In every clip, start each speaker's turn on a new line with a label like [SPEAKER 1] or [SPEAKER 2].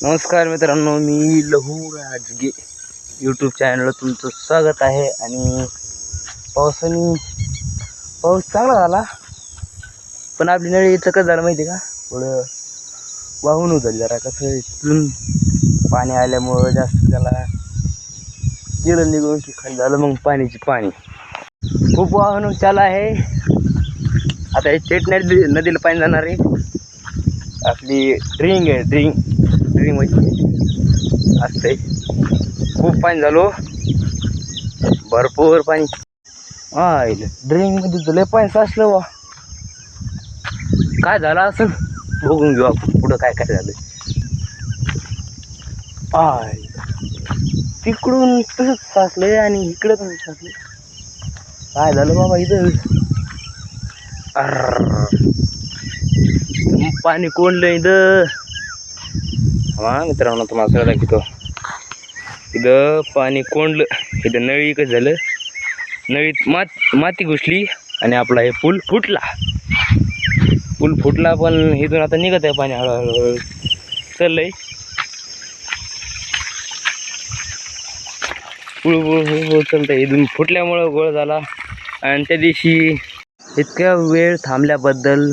[SPEAKER 1] नमस्कार मित्रांनो, मी लहू राजगे यूट्यूब चॅनलला तुमचं स्वागत आहे. आणि पाऊस चांगला झाला, पण आपली नळीचं कसं झालं माहिती आहे का, थोडं वाहून होतं जरा. कसं इथून पाणी आल्यामुळं जास्त त्याला गेलं निघून की खाली झालं, मग पाणी खूप वाहून चालू आहे. आता हे थेट नदीला पाणी जाणार आहे. आपली ड्रिंक म्हणजे असते. खूप पाणी झालो, भरपूर पाणी. ड्रिंक मध्ये तुला पाणी साचलं वा. काय झालं असं बघून घेऊ आपण पुढं काय काय झालं. तिकडून तसंच साचलंय आणि इकडं पण साचलं. काय झालं बाबा इथं? पाणी कोंडलं इथं. मित्रांनो तुम्हाला सगळं दाखवतो. इथं पाणी कोंडलं. इथं नळी कसं झालं, नळीत माती घुसली आणि आपला हे पूल फुटला. पण इथून आता निघत आहे पाणी हळूहळू चाललंय. पूल चालतंय. इथून फुटल्यामुळं गोळ झाला. आणि त्या दिवशी इतक्या वेळ थांबल्याबद्दल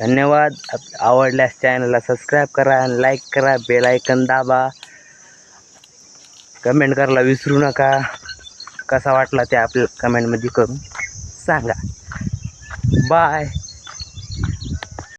[SPEAKER 1] धन्यवाद. आवडल्यास चॅनलला सबस्क्राईब करा, लाईक करा, बेल आयकन दाबा, कमेंट करायला विसरू नका. कसा वाटला ते आपल्या कमेंटमध्ये करून सांगा. बाय.